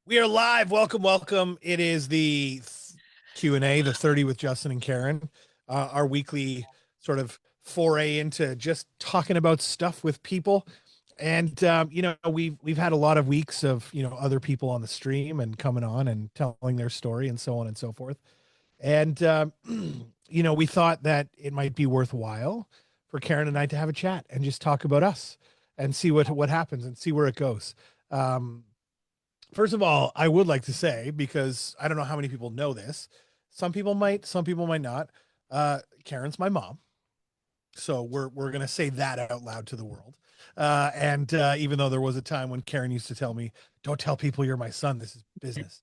We are live. Welcome, welcome. It is the Q&A, the 30 with Justin and Karen, our weekly sort of foray into just talking about stuff with people. And we've had a lot of weeks of other people on the stream and coming on and telling their story and so on and so forth. And we thought that it might be worthwhile for Karen and I to have a chat and just talk about us and see what happens and see where it goes. Um, First of all, I would like to say, because I don't know how many people know this, some people might not. Karen's my mom, so we're gonna say that out loud to the world. And even though there was a time when Karen used to tell me, "Don't tell people you're my son. This is business,"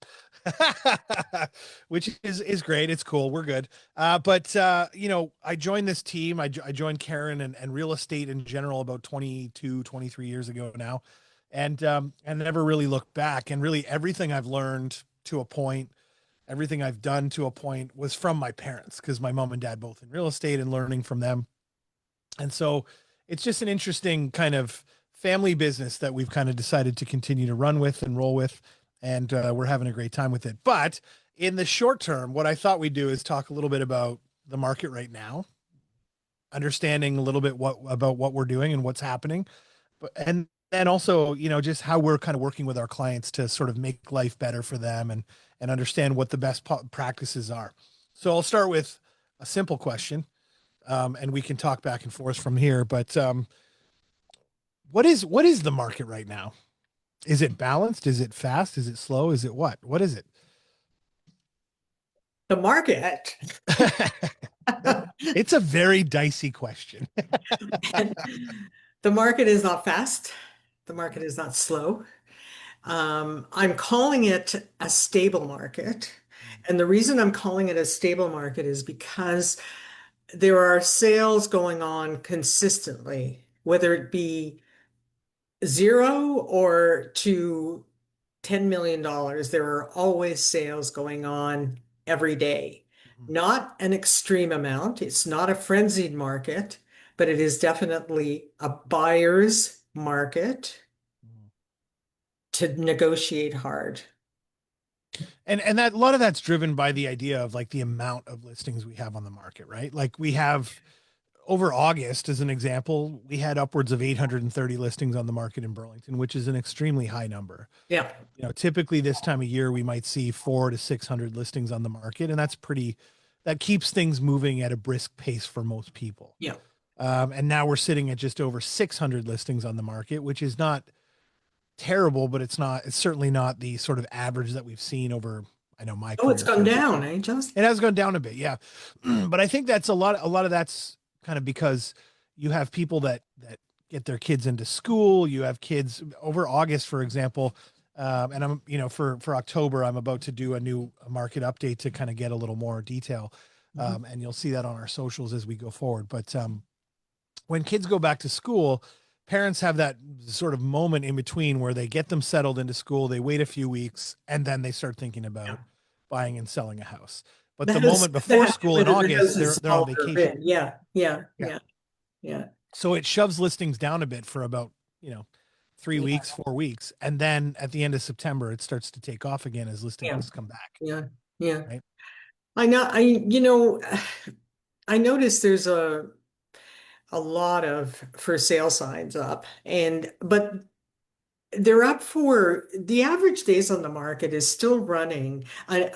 which is great. It's cool. We're good. But I joined this team. I joined Karen and real estate in general about 22, 23 years ago now, and never really looked back. And really, everything I've learned to a point, everything I've done to a point, was from my parents, because my mom and dad both in real estate and learning from them. And so it's just an interesting kind of family business that we've kind of decided to continue to run with and roll with. And we're having a great time with it. But in the short term, what I thought we'd do is talk a little bit about the market right now, understanding a little bit about what we're doing and what's happening. And then also, just how we're kind of working with our clients to sort of make life better for them and understand what the best practices are. So I'll start with a simple question, and we can talk back and forth from here. But what is the market right now? Is it balanced? Is it fast? Is it slow? Is it what? What is it? The market. It's a very dicey question. The market is not fast. The market is not slow. I'm calling it a stable market. And the reason I'm calling it a stable market is because there are sales going on consistently, whether it be zero or to $10 million. There are always sales going on every day. Not an extreme amount. It's not a frenzied market, but it is definitely a buyer's market to negotiate hard. And that a lot of that's driven by the idea of like the amount of listings we have on the market, right? Like we have over August, as an example, we had upwards of 830 listings on the market in Burlington, which is an extremely high number. Yeah. Typically this time of year, we might see 400 to 600 listings on the market, and that keeps things moving at a brisk pace for most people. Yeah. And now we're sitting at just over 600 listings on the market, which is not terrible, but it's certainly not the sort of average that we've seen over, I know, my Oh, it's career. gone down, eh, Justin? It has gone down a bit, yeah. But I think that's a lot of that's kind of because you have people that get their kids into school. You have kids over August, for example. And I'm, for October, I'm about to do a new market update to kind of get a little more detail. And you'll see that on our socials as we go forward. But when kids go back to school, parents have that sort of moment in between where they get them settled into school, they wait a few weeks, and then they start thinking Yeah. about buying and selling a house. But The the house, moment before school in the house August, is they're on smaller vacation. bit. Yeah. Yeah. Yeah. Yeah. Yeah. So it shoves listings down a bit for about, 3 weeks, Yeah. 4 weeks. And then at the end of September, it starts to take off again as Yeah. listings come back. Yeah. Yeah. Right. I know, I noticed there's a lot of for sale signs up, but they're up for the average days on the market is still running.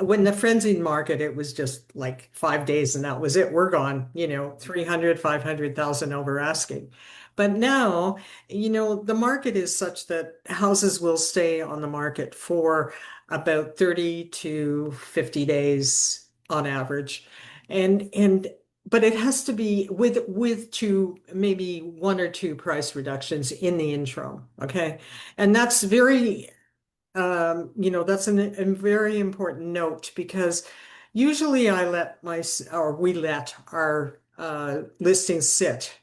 When the frenzied market, it was just like 5 days and that was it. We're gone, 300, 500,000 over asking. But now, the market is such that houses will stay on the market for about 30 to 50 days on average. And but it has to be with two, maybe one or two price reductions in the intro. Okay. And that's that's a very important note because usually we let our listings sit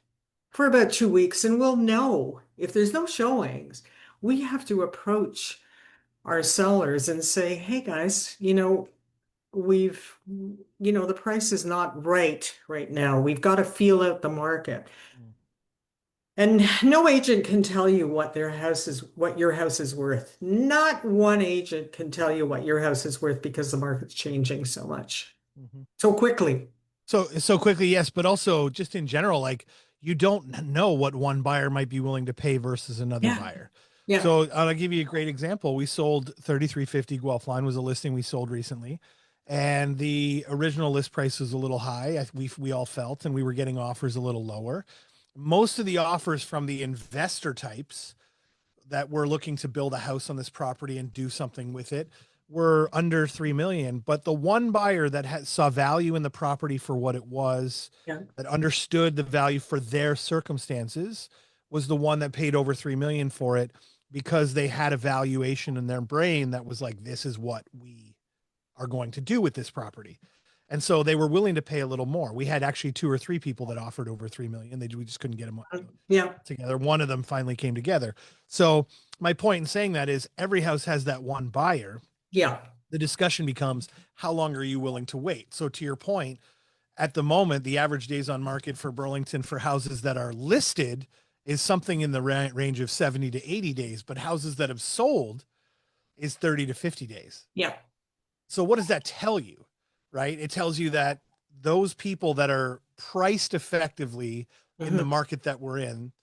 for about 2 weeks and we'll know if there's no showings, we have to approach our sellers and say, hey guys, we've, the price is not right now. We've got to feel out the market. And no agent can tell you what your house is worth. Not one agent can tell you what your house is worth because the market's changing so much, Mhm. so quickly. So quickly, yes, but also just in general, like you don't know what one buyer might be willing to pay versus another Yeah. buyer. Yeah. So I'll give you a great example. We sold 3350 Guelph Line was a listing we sold recently, and the original list price was a little high. We all felt, and we were getting offers a little lower. Most of the offers from the investor types that were looking to build a house on this property and do something with it were under 3 million, but the one buyer that saw value in the property for what it was, Yeah. that understood the value for their circumstances, was the one that paid over 3 million for it, because they had a valuation in their brain that was like, this is what we are going to do with this property. And so they were willing to pay a little more. We had actually two or three people that offered over 3 million. We just couldn't get them, Yeah. together. One of them finally came together. So my point in saying that is every house has that one buyer. Yeah. The discussion becomes, how long are you willing to wait? So to your point, at the moment, the average days on market for Burlington for houses that are listed is something in the range of 70 to 80 days, but houses that have sold is 30 to 50 days. Yeah. So what does that tell you? Right? It tells you that those people that are priced effectively in the Hmm. market that we're in,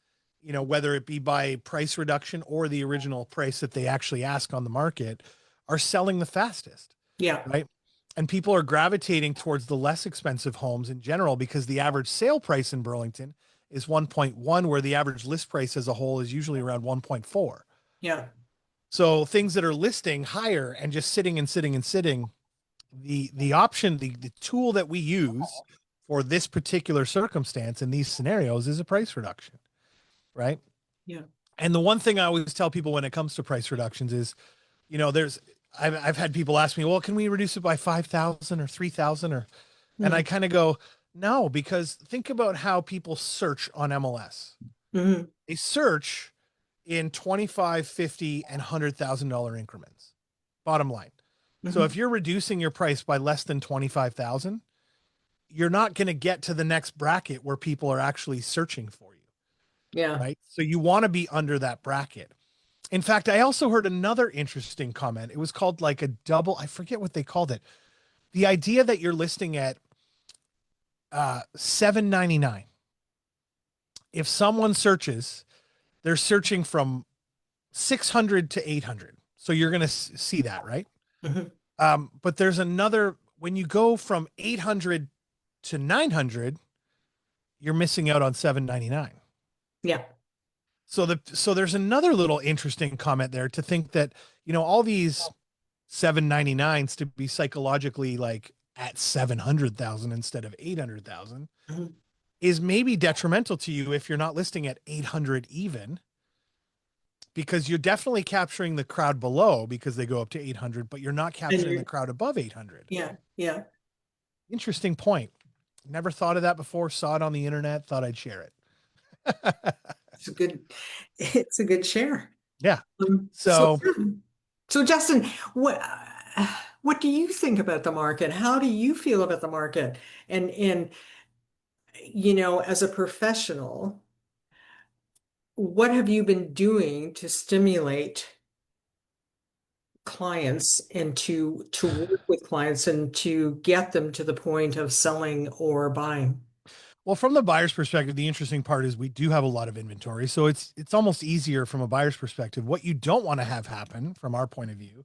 whether it be by price reduction or the original price that they actually ask on the market, are selling the fastest, Yeah. right? And people are gravitating towards the less expensive homes in general because the average sale price in Burlington is 1.1, where the average list price as a whole is usually around 1.4. Yeah. So things that are listing higher and just sitting and sitting and sitting, the option, the tool that we use for this particular circumstance in these scenarios is a price reduction, right? Yeah. And the one thing I always tell people when it comes to price reductions is, there's I've had people ask me, well, can we reduce it by 5,000 or 3,000 or, and I Hmm. kind of go, no, because think about how people search on MLS. Hmm. They search in 25, 50, and $100,000 increments. Bottom line. So Hmm. if you're reducing your price by less than 25,000, you're not going to get to the next bracket where people are actually searching for you, Yeah. right? So you want to be under that bracket. In fact, I also heard another interesting comment. It was called like a double, I forget what they called it. The idea that you're listing at 799. If someone searches, they're searching from 600 to 800. So you're going to see that, right? Hmm. But there's another, when you go from 800 to 900, you're missing out on 799. Yeah. So there's another little interesting comment there to think that, all these 799s to be psychologically like at 700,000 instead of 800,000 Hmm. is maybe detrimental to you if you're not listing at 800 even, because you're definitely capturing the crowd below because they go up to 800, but you're not And capturing the crowd above 800. yeah. Yeah. Interesting point. Never thought of that before, saw it on the internet, thought I'd share it. It's a good, it's a good share. Yeah. So, So, so Justin, what do you think about the market? How do you feel about the market? And as a professional, what have you been doing to stimulate clients and to work with clients and to get them to the point of selling or buying? well, from the buyer's perspective, the interesting part is we do have a lot of inventory. So it's almost easier from a buyer's perspective. What you don't want to have happen from our point of view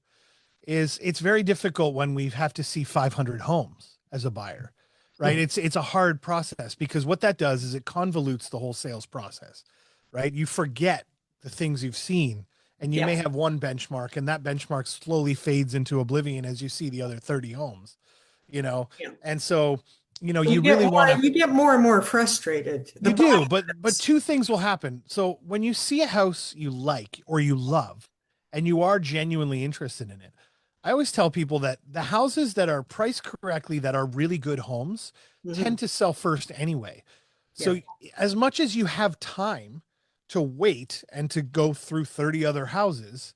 is it's very difficult when we have to see 500 homes as a buyer, right? Mhm. It's a hard process because what that does is it convolutes the whole sales process, right? You forget the things you've seen, and you Yeah. may have one benchmark, and that benchmark slowly fades into oblivion as you see the other 30 homes, you know? Yeah. And so, You you get really more, want to, you get more and more frustrated. The you do, buyer but does. two things will happen. So when you see a house you like or you love and you are genuinely interested in it, I always tell people that the houses that are priced correctly that are really good homes tend Mhm. to sell first anyway. Yeah. So as much as you have time to wait and to go through 30 other houses,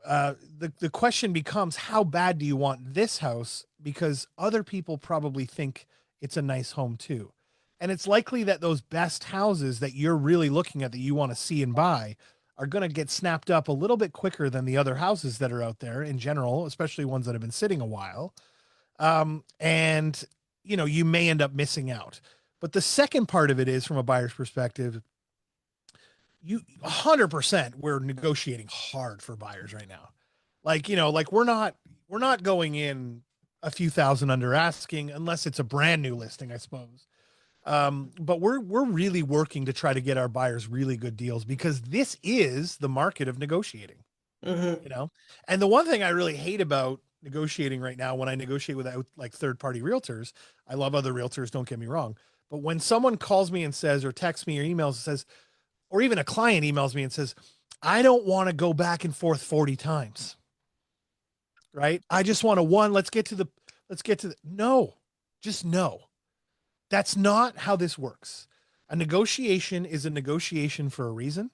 the question becomes, how bad do you want this house? Because other people probably think it's a nice home too. And it's likely that those best houses that you're really looking at that you want to see and buy are going to get snapped up a little bit quicker than the other houses that are out there in general, especially ones that have been sitting a while. And you may end up missing out. But the second part of it is, from a buyer's perspective, you 100% we're negotiating hard for buyers right now. Like we're not going in a few thousand under asking unless it's a brand new listing, I suppose. But we're really working to try to get our buyers really good deals, because this is the market of negotiating, Hmm. you know. And the one thing I really hate about negotiating right now, when I negotiate with like third party realtors, I love other realtors, don't get me wrong, but when someone calls me and says, or texts me or emails and says, or even a client emails me and says, I don't want to go back and forth 40 times, right? I just want let's get to the no, just no. That's not how this works. A negotiation is a negotiation for a reason.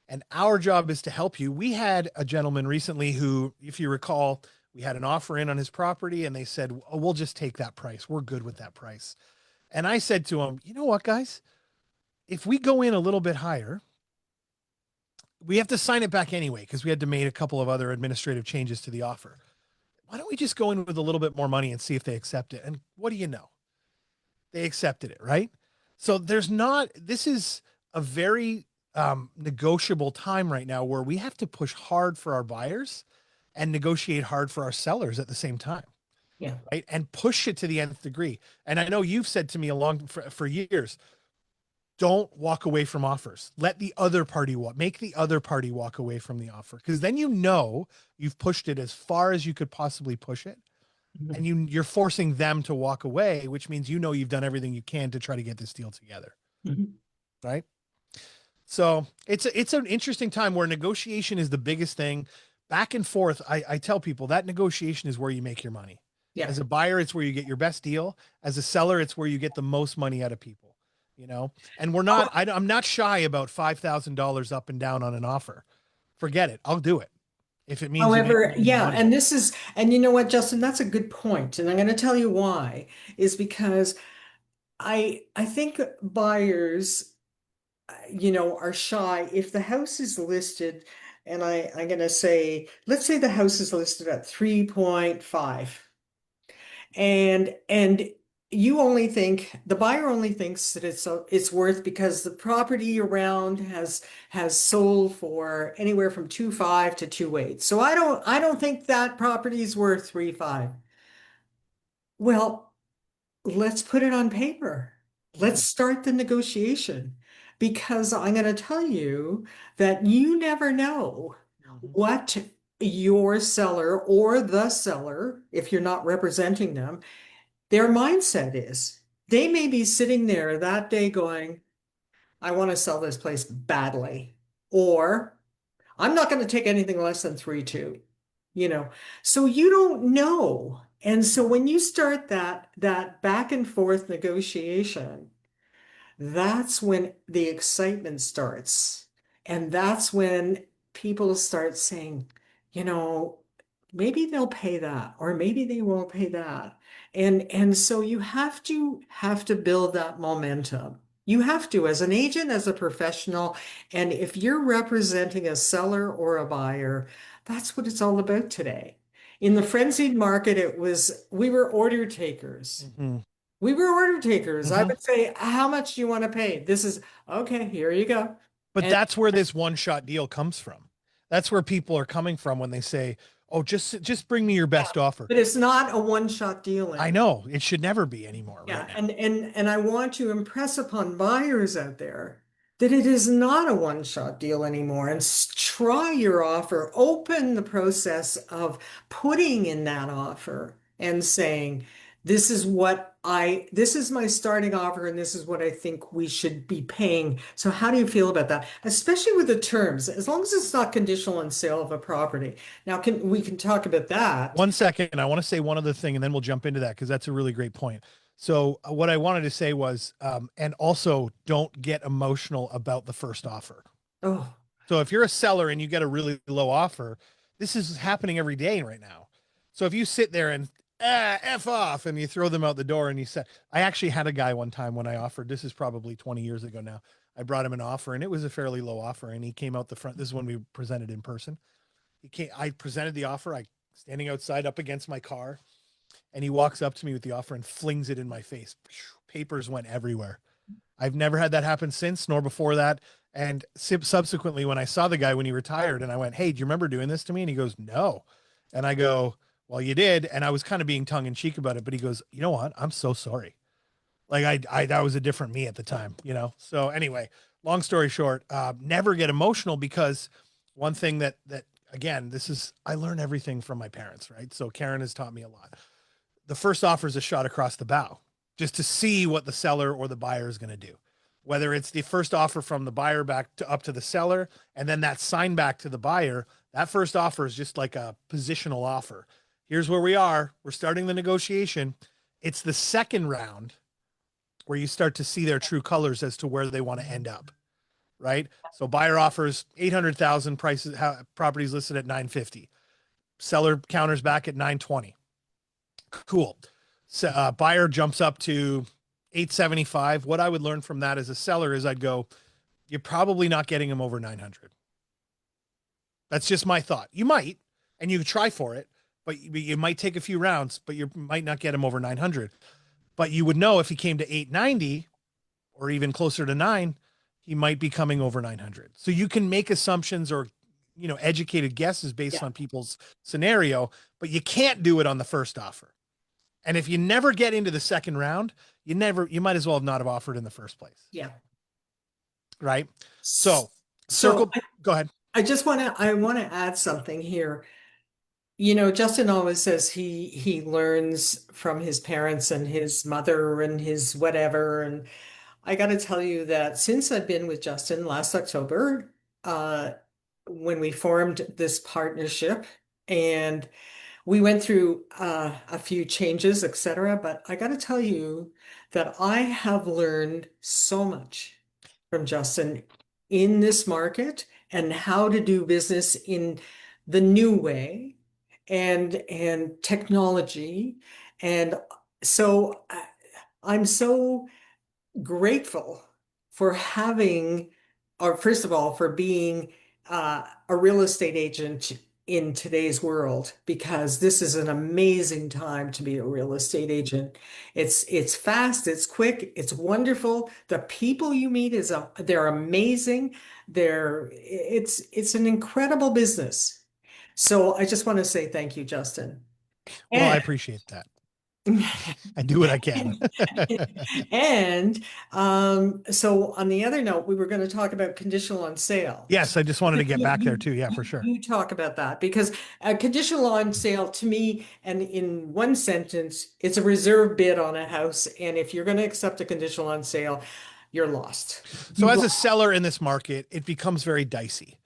And our job is to help you. We had a gentleman recently who, if you recall, we had an offer in on his property and they said, oh, we'll just take that price. We're good with that price. And I said to him, you know what, guys? If we go in a little bit higher, we have to sign it back anyway because we had to make a couple of other administrative changes to the offer. Why don't we just go in with a little bit more money and see if they accept it? And what do you know? They accepted it, right? So this is a very negotiable time right now where we have to push hard for our buyers and negotiate hard for our sellers at the same time, Yeah. right? And push it to the nth degree. And I know you've said to me for years, don't walk away from offers. Let the other party make the other party walk away from the offer, because then you've pushed it as far as you could possibly push it, Mhm. and you're forcing them to walk away, which means you've done everything you can to try to get this deal together, Mhm. right? So it's an interesting time where negotiation is the biggest thing. Back and forth, I tell people that negotiation is where you make your money. Yeah. As a buyer, it's where you get your best deal. As a seller, it's where you get the most money out of people, you know. And I'm not shy about $5,000 up and down on an offer. Forget it. I'll do it if it means you make a However, little more yeah, money. and you know what, Justin, that's a good point, and I'm going to tell you why, is because I think buyers, are shy if the house is listed, and I'm going to say, let's say the house is listed at 3.5, and the buyer only thinks that it's worth because the property around has sold for anywhere from 2.5 to 2.8. So I don't think that property is worth 3.5. Well, let's put it on paper. Let's Mhm. start the negotiation, because I'm going to tell you that you never know Mhm. what your seller or the seller, if you're not representing them, their mindset is. They may be sitting there that day going, I want to sell this place badly, or I'm not going to take anything less than 3.2, you know. So you don't know. And so when you start that back and forth negotiation, that's when the excitement starts. And that's when people start saying, you know, maybe they'll pay that, or maybe they won't pay that. And so you have to build that momentum. You have to, as an agent, as a professional, and if you're representing a seller or a buyer, that's what it's all about today. In the frenzied market, we were order takers. Mhm. We were order takers. I Mhm. would say, how much do you want to pay? This is okay, here you go. But And that's where this one shot deal comes from. That's where people are coming from when they say, "Oh, just bring me your yeah, best offer." but it's not a one-shot deal I anymore. know it should never be anymore right Yeah, now. and I want to impress upon buyers out there that it is not a one-shot deal anymore. And try your offer, open the process of putting in that offer and saying, this is my starting offer, and this is what I think we should be paying. So how do you feel about that? Especially with the terms, as long as it's not conditional on sale of a property. Now, we can talk about that. 1 second, I want to say one other thing, and then we'll jump into that because that's a really great point. So what I wanted to say was, and also don't get emotional about the first offer. Oh, So if you're a seller and you get a really low offer, this is happening every day right now. So if you sit there F off, and you throw them out the door. And you said, I actually had a guy one time when I offered, this is probably 20 years ago now. I brought him an offer and it was a fairly low offer. And he came out the front. This is when we presented in person. I presented the offer. I standing outside up against my car, and he walks up to me with the offer and flings it in my face. Papers went everywhere. I've never had that happen since, nor before that. And subsequently, when I saw the guy when he retired, and I went, "Hey, do you remember doing this to me?" And he goes, "No." And I go, "Well, you did." And I was kind of being tongue in cheek about it, but he goes, "You know what? I'm so sorry. Like that was a different me at the time, you know." So anyway, long story short, never get emotional, because one thing that again, I learn everything from my parents, right? So Karen has taught me a lot. The first offer is a shot across the bow, just to see what the seller or the buyer is going to do. Whether it's the first offer from the buyer back to up to the seller, and then that sign back to the buyer, that first offer is just like a positional offer. Here's where we are. We're starting the negotiation. It's the second round where you start to see their true colors as to where they want to end up, right? So buyer offers 800,000, prices, properties listed at 950. Seller counters back at 920. Cool. So, buyer jumps up to 875. What I would learn from that as a seller is I'd go, you're probably not getting them over 900. That's just my thought. You might, and you try for it, but you might take a few rounds, but you might not get him over 900. But you would know if he came to 890 or even closer to 9, he might be coming over 900. So you can make assumptions or, educated guesses based on people's scenario, but you can't do it on the first offer. And if you never get into the second round, you might as well not have offered in the first place. Yeah. Right. So go ahead. I want to add something here. Justin always says he learns from his parents and his mother and his whatever. And I got to tell you that since I've been with Justin last October, when we formed this partnership, and we went through a few changes, etc. But I got to tell you that I have learned so much from Justin in this market and how to do business in the new way and technology. And so I'm so grateful for having, or first of all, for being a real estate agent in today's world, because this is an amazing time to be a real estate agent. It's fast, it's quick, it's wonderful. The people you meet they're amazing. It's an incredible business. So I just want to say thank you, Justin. Well, I And appreciate that. I do what I can. And so on the other note, we were going to talk about conditional on sale. Yes, I just wanted to get You, back there you, too. Yeah, for sure. you talk about that, because a conditional on sale to me, and in one sentence, it's a reserve bid on a house. And if you're going to accept a conditional on sale, you're lost. So as a seller in this market, it becomes very dicey,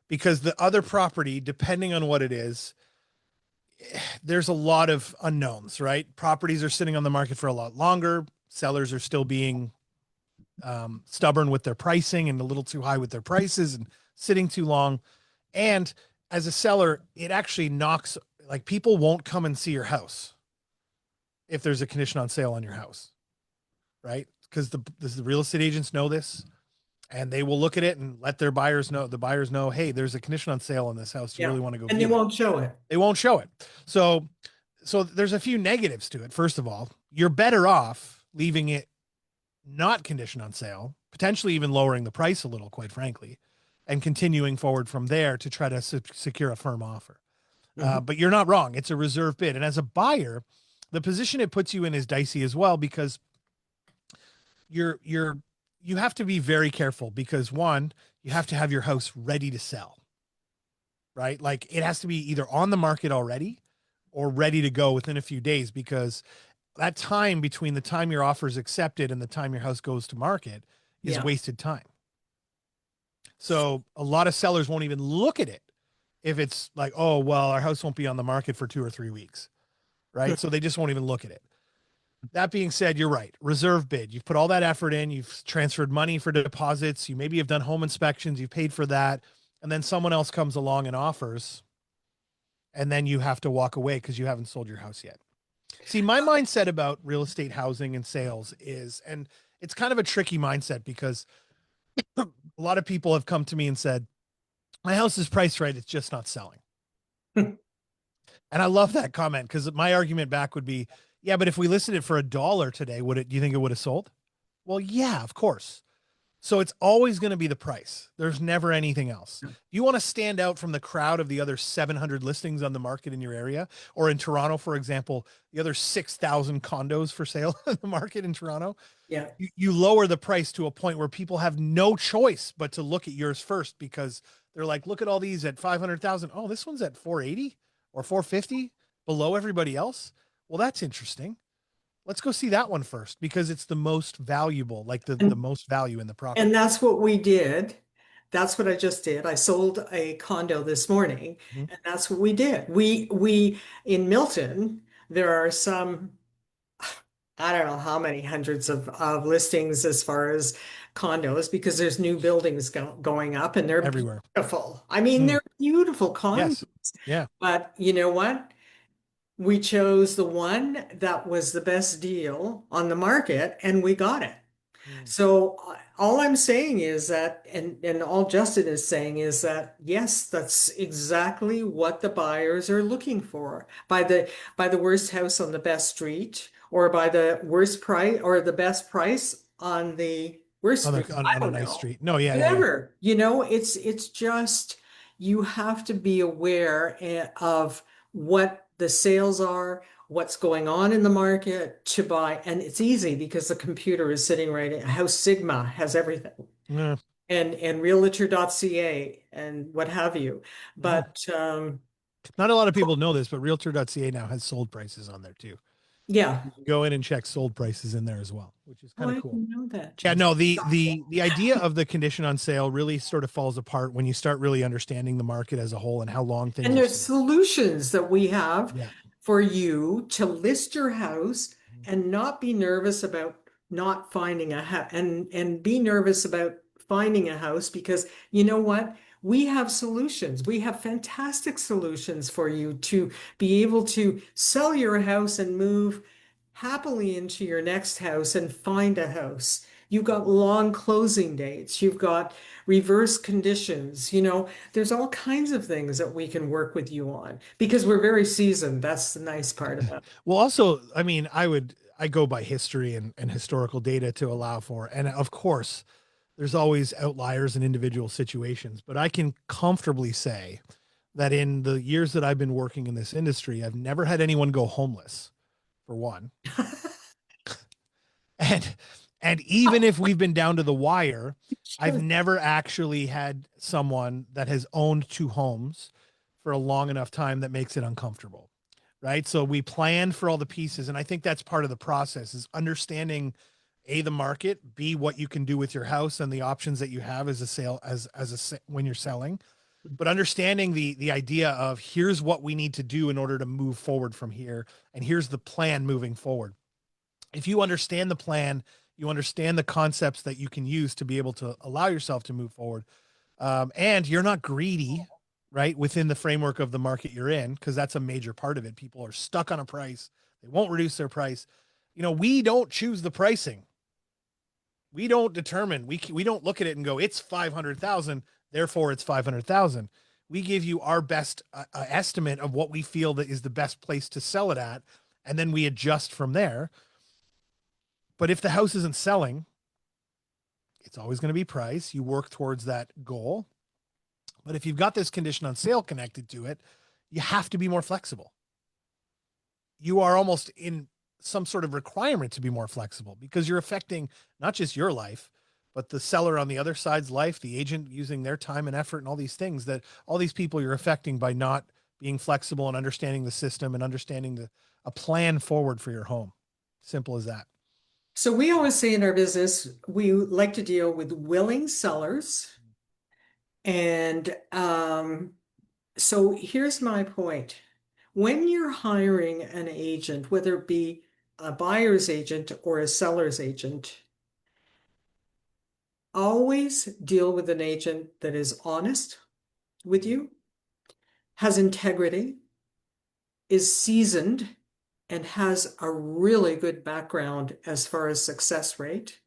because the other property, depending on what it is, there's a lot of unknowns, right? Properties are sitting on the market for a lot longer. Sellers are still being stubborn with their pricing and a little too high with their prices and sitting too long. And as a seller, it actually knocks, like, people won't come and see your house if there's a condition on sale on your house, right? Because the real estate agents know this, and they will look at it and let the buyers know, hey, there's a condition on sale on this house. Do you really want to go And they view it? won't show it. They won't show it. So there's a few negatives to it. First of all, you're better off leaving it not conditioned on sale, potentially even lowering the price a little, quite frankly, and continuing forward from there to try to secure a firm offer. But you're not wrong. It's a reserve bid. And as a buyer, the position it puts you in is dicey as well, because you have to be very careful, because one, you have to have your house ready to sell, right? Like, it has to be either on the market already or ready to go within a few days, because that time between the time your offer is accepted and the time your house goes to market is wasted time. So a lot of sellers won't even look at it if it's like, oh, well, our house won't be on the market for 2 or 3 weeks, right? So they just won't even look at it. That being said, you're right. Reserve bid. You've put all that effort in. You've transferred money for deposits. You maybe have done home inspections. You've paid for that. And then someone else comes along and offers, and then you have to walk away because you haven't sold your house yet. See, my mindset about real estate, housing, and sales is, and it's kind of a tricky mindset because a lot of people have come to me and said, my house is priced right, it's just not selling. And I love that comment because my argument back would be, yeah, but if we listed it for $1 today, would it, do you think it would have sold? Well, yeah, of course. So it's always going to be the price. There's never anything else. If you want to stand out from the crowd of the other 700 listings on the market in your area, or in Toronto, for example, the other 6,000 condos for sale in the market in Toronto, Yeah. you lower the price to a point where people have no choice but to look at yours first because they're like, look at all these at 500,000. Oh, this one's at 480 or 450 below everybody else. Well, that's interesting. Let's go see that one first because it's the most valuable, like the And most value in the and property. that's what we did. That's what I just did. I sold a condo this morning, Mhm. and that's what we did. We in Milton, there are some, I don't know how many hundreds of listings as far as condos because there's new buildings going up and they're Everywhere. beautiful. I mean, Mm, they're beautiful condos. yes. Yeah. But you know what? We chose the one that was the best deal on the market and we got it. Mm. So all I'm saying is that, and all Justin is saying is that, yes, that's exactly what the buyers are looking for. By the worst house on the best street, or by the worst price, or the best price on the worst On, street. the, on, I on a don't nice know. street. No, yeah, yeah, yeah. Whatever. It's just you have to be aware of what the sales are, what's going on in the market to buy. And it's easy because the computer is sitting right in House Sigma has everything Yeah. and realtor.ca and what have you. Mhm. But Not a lot of people know this, but realtor.ca now has sold prices on there too. yeah. You can go in and check sold prices in there as well, which is Oh, kind of I cool. didn't know that, Yeah, Justin. no, the idea of the condition on sale really sort of falls apart when you start really understanding the market as a whole and how long things And are there's sitting. solutions that we have Yeah. for you to list your house and not be nervous about not finding a house and be nervous about finding a house because you know what? We have solutions. We have fantastic solutions for you to be able to sell your house and move happily into your next house and find a house. You've got long closing dates. You've got reverse conditions. There's all kinds of things that we can work with you on because we're very seasoned. That's the nice part about it. Well, also, I mean, I go by history and historical data to allow for, and of course, there's always outliers in individual situations, but I can comfortably say that in the years that I've been working in this industry, I've never had anyone go homeless, for one. And and even if we've been down to the wire, I've Sure. never actually had someone that has owned two homes for a long enough time that makes it uncomfortable. Right? So we plan for all the pieces, and I think that's part of the process is understanding A, the market, B, what you can do with your house and the options that you have as a sale when you're selling, but understanding the idea of here's what we need to do in order to move forward from here, and here's the plan moving forward. If you understand the plan, you understand the concepts that you can use to be able to allow yourself to move forward, and you're not greedy, right, within the framework of the market you're in, because that's a major part of it. People are stuck on a price, they won't reduce their price. We don't choose the pricing. We don't determine. We don't look at it and go, it's 500,000, therefore it's 500,000. We give you our best estimate of what we feel that is the best place to sell it at, and then we adjust from there. But if the house isn't selling, it's always going to be price. You work towards that goal. But if you've got this condition on sale connected to it, you have to be more flexible. You are almost in some sort of requirement to be more flexible because you're affecting not just your life, but the seller on the other side's life, the agent using their time and effort and all these things that all these people you're affecting by not being flexible and understanding the system and understanding a plan forward for your home. Simple as that. So we always say in our business, we like to deal with willing sellers. And so here's my point. When you're hiring an agent, whether it be a buyer's agent or a seller's agent, always deal with an agent that is honest with you, has integrity, is seasoned, and has a really good background as far as success rate,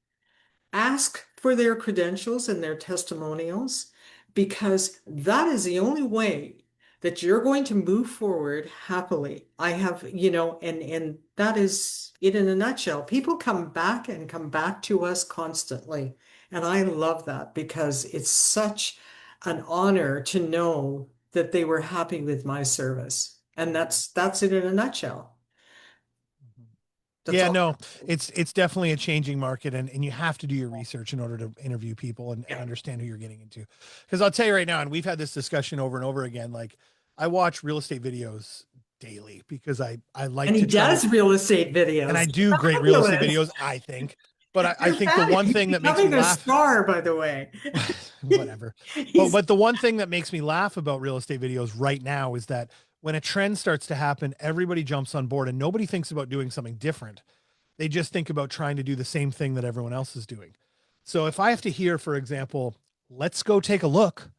ask for their credentials and their testimonials because that is the only way that you're going to move forward happily. I have, and that is it in a nutshell. People come back and come back to us constantly. And I love that because it's such an honor to know that they were happy with my service. And that's it in a nutshell. That's Yeah, all. no, it's definitely a changing market, and you have to do your research in order to interview people and Yeah. understand who you're getting into. Because I'll tell you right now, and we've had this discussion over and over again, like I watch real estate videos daily because I like And he to try to, does real estate and I videos. do great real estate Fabulous. videos, I think. But I You're think the fabulous. one He's thing that makes me becoming a laugh, star, by the way. whatever. He's But the one thing that makes me laugh about real estate videos right now is that when a trend starts to happen, everybody jumps on board and nobody thinks about doing something different. They just think about trying to do the same thing that everyone else is doing. So if I have to hear, for example, let's go take a look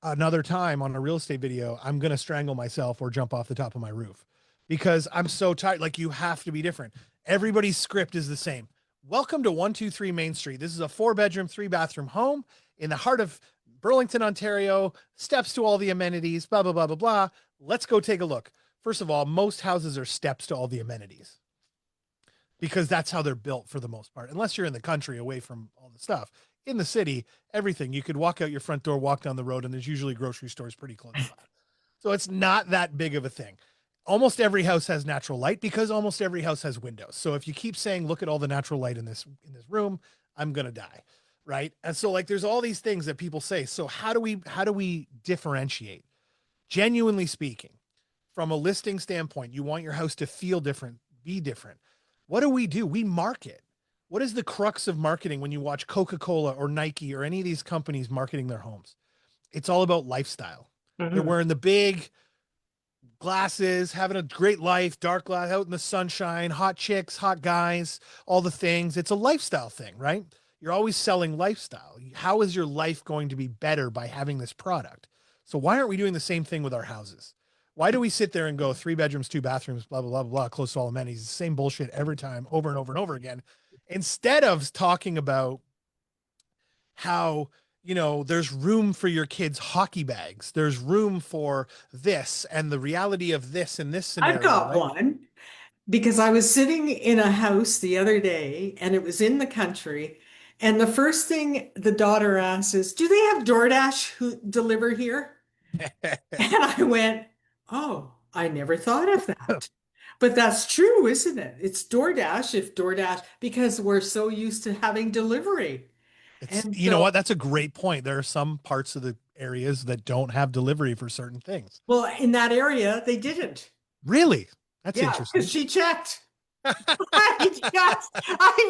another time on a real estate video, I'm going to strangle myself or jump off the top of my roof because I'm so tired. Like you have to be different. Everybody's script is the same. Welcome to 123 Main Street. This is a 4-bedroom, 3-bathroom home in the heart of Burlington, Ontario, steps to all the amenities, blah, blah, blah, blah, blah. Let's go take a look. First of all, most houses are steps to all the amenities because that's how they're built for the most part. Unless you're in the country away from all the stuff. In the city, everything. You could walk out your front door, walk down the road, and there's usually grocery stores pretty close by. So it's not that big of a thing. Almost every house has natural light because almost every house has windows. So if you keep saying, look at all the natural light in this room, I'm gonna die. Right. And so like there's all these things that people say. So how do we differentiate? Genuinely speaking, from a listing standpoint, you want your house to feel different, be different. What do? We market. What is the crux of marketing when you watch Coca-Cola or Nike or any of these companies marketing their homes? It's all about lifestyle. They're Mhm. wearing the big glasses, having a great life, dark glass out in the sunshine, hot chicks, hot guys, all the things. It's a lifestyle thing, right? You're always selling lifestyle. How is your life going to be better by having this product? So why aren't we doing the same thing with our houses? Why do we sit there and go 3 bedrooms, 2 bathrooms, blah, blah, blah, blah, close to all amenities, the same bullshit every time, over and over and over again, instead of talking about how there's room for your kids hockey bags, there's room for this and the reality of this in this I've scenario, got right? one because I was sitting in a house the other day and it was in the country. And the first thing the daughter asks is, do they have DoorDash who deliver here? And I went, oh, I never thought of that. But that's true, isn't it? It's DoorDash if DoorDash, because we're so used to having delivery. It's, And you know so, what, that's a great point. There are some parts of the areas that don't have delivery for certain things. well, in that area, they didn't. Really? That's Yeah, because interesting. she checked. I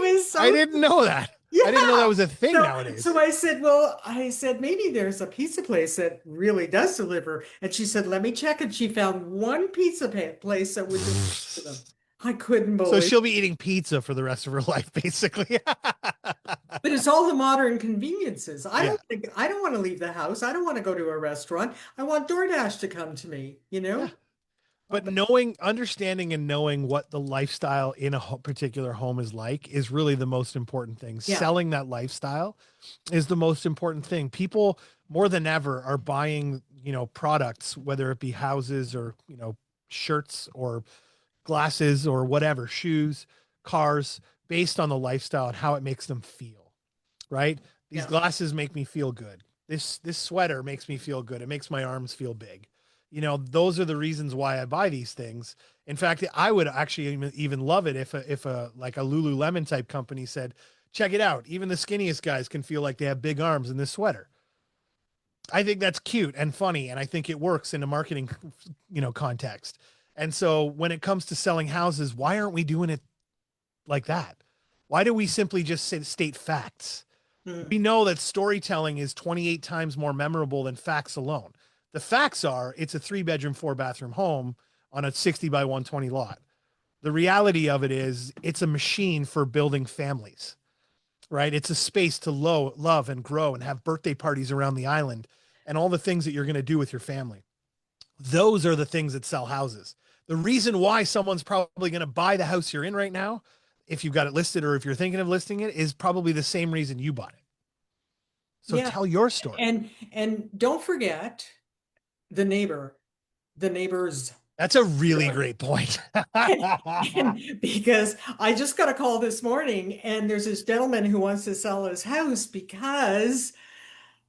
was I so, didn't know that. I didn't know that yeah. was a thing So nowadays. I said, well, I said, maybe there's a pizza place that really does deliver. And she said, let me check. And she found one place that would deliver to them. I couldn't So believe. she'll be eating pizza for the rest of her life, basically. But it's all the modern conveniences. I Yeah. don't think I don't want to leave the house. I don't want to go to a restaurant. I want DoorDash to come to me, you Yeah. know? But But understanding and knowing what the lifestyle in a particular home is like is really the most important thing. yeah, Selling that lifestyle is the most important thing. People more than ever are buying, products, whether it be houses or, shirts or glasses or whatever, shoes, cars, based on the lifestyle and how it makes them feel, right? These yeah, glasses make me feel good. This sweater makes me feel good. It makes my arms feel big. Those are the reasons why I buy these things. In fact, I would actually even love it if a like a Lululemon type company said, check it out. Even the skinniest guys can feel like they have big arms in this sweater. I think that's cute and funny, and I think it works in a marketing, context. And so when it comes to selling houses, why aren't we doing it like that? Why do we simply just state facts? mm, We know that storytelling is 28 times more memorable than facts alone. The facts are it's a 3-bedroom, 4-bathroom home on a 60 by 120 lot. The reality of it is it's a machine for building families, right? It's a space to love and grow and have birthday parties around the island and all the things that you're going to do with your family. Those are the things that sell houses. The reason why someone's probably going to buy the house you're in right now, if you've got it listed or if you're thinking of listing it, is probably the same reason you bought it. So Yeah. tell your story. And don't forget the neighbor, the neighbors. That's a really great point. And because I just got a call this morning and there's this gentleman who wants to sell his house because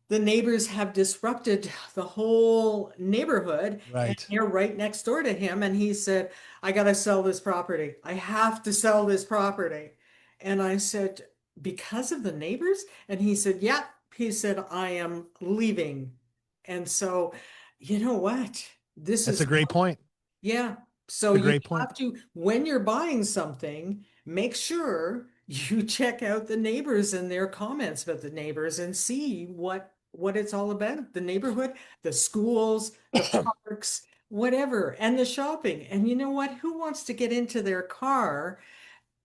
the neighbors have disrupted the whole neighborhood and Right. they're right next door to him. And he said, I got to sell this property. I have to sell this property. And I said, because of the neighbors? And he said, yeah. He said, I am leaving. And so, you know what? This That's a is great point. yeah. It's So a you great point. have to, when you're buying something, make sure you check out the neighbors and their comments about the neighbors and see what it's all about. The neighborhood, the schools, the parks, whatever, and the shopping. And you know what? Who wants to get into their car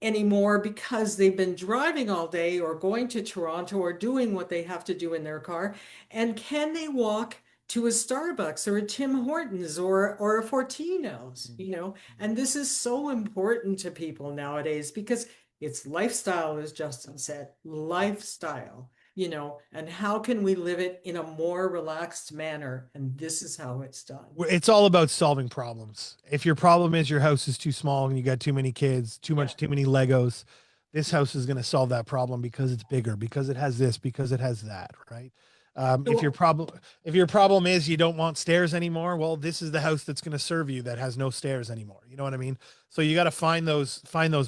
anymore because they've been driving all day or going to Toronto or doing what they have to do in their car? And can they walk to a Starbucks or a Tim Hortons or a Fortino's, you know? And this is so important to people nowadays because it's lifestyle, as Justin said, lifestyle, you know, and how can we live it in a more relaxed manner? And this is how it's done. It's all about solving problems. If your problem is your house is too small and you got too many kids, Yeah. too many Legos, this house is going to solve that problem because it's bigger, because it has this, because it has that, right? So If your problem is you don't want stairs anymore, well, this is the house that's going to serve you that has no stairs anymore. You know what I mean? So you got to find those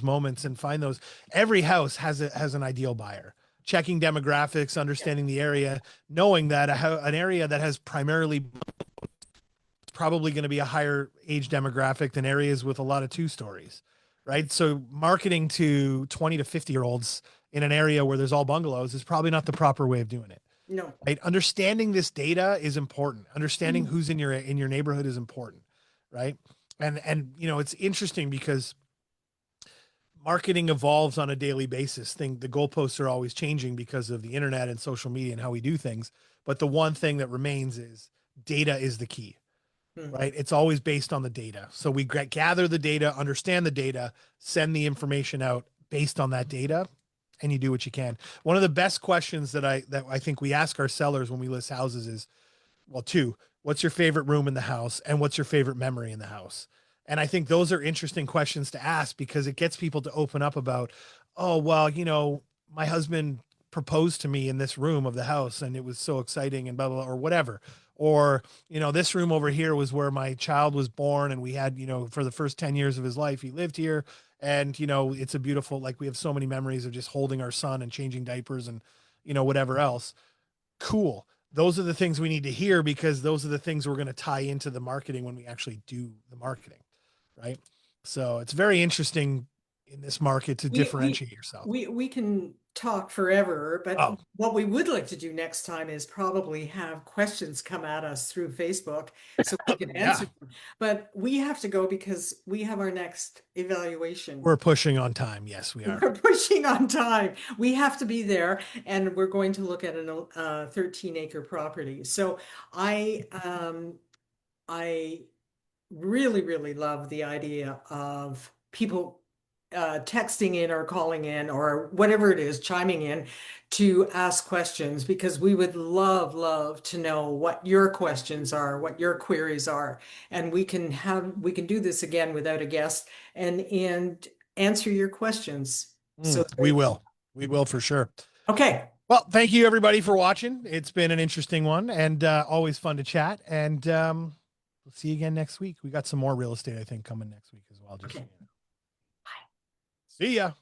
moments and find those. Every house has an ideal buyer. Checking demographics, yeah, understanding the area, knowing that an area that has primarily probably going to be a higher age demographic than areas with a lot of two stories, right? So marketing to 20 to 50-year-olds in an area where there's all bungalows is probably not the proper way of doing it. no. Right? Understanding this data is important. Understanding Mm, who's in your neighborhood is important, right? And you know, it's interesting because marketing evolves on a daily basis. The goalposts are always changing because of the internet and social media and how we do things. But the one thing that remains is data is the key, mhm. right? It's always based on the data. So we gather the data, understand the data, send the information out based on that data, and you do what you can. One of the best questions that I think we ask our sellers when we list houses is, well, two, what's your favorite room in the house and what's your favorite memory in the house? And I think those are interesting questions to ask because it gets people to open up about, oh, well, you know, my husband proposed to me in this room of the house and it was so exciting and blah, blah, blah, or whatever. Or, you know, this room over here was where my child was born and we had, you know, for the first 10 years of his life, he lived here. And, you know, it's a beautiful, like we have so many memories of just holding our son and changing diapers and, you know, whatever else. Cool. Those are the things we need to hear because those are the things we're going to tie into the marketing when we actually do the marketing, right? So it's very interesting in this market to We we differentiate yourself. we can talk forever, but Oh, what we would like to do next time is probably have questions come at us through Facebook so we can yeah. answer them. But we have to go because we have our next evaluation. We're pushing on time. Yes, we are. We're pushing on time. We have to be there, and we're going to look at an 13-acre property. So I really, really love the idea of people texting in or calling in or whatever it is, chiming in to ask questions because we would love to know what your questions are, what your queries are. And we can do this again without a guest and answer your questions. So there We you go. will. We will for sure. Okay. Well, thank you everybody for watching. It's been an interesting one and always fun to chat. And we'll see you again next week. We got some more real estate, I think, coming next week as well. Just so Okay. you know. See ya.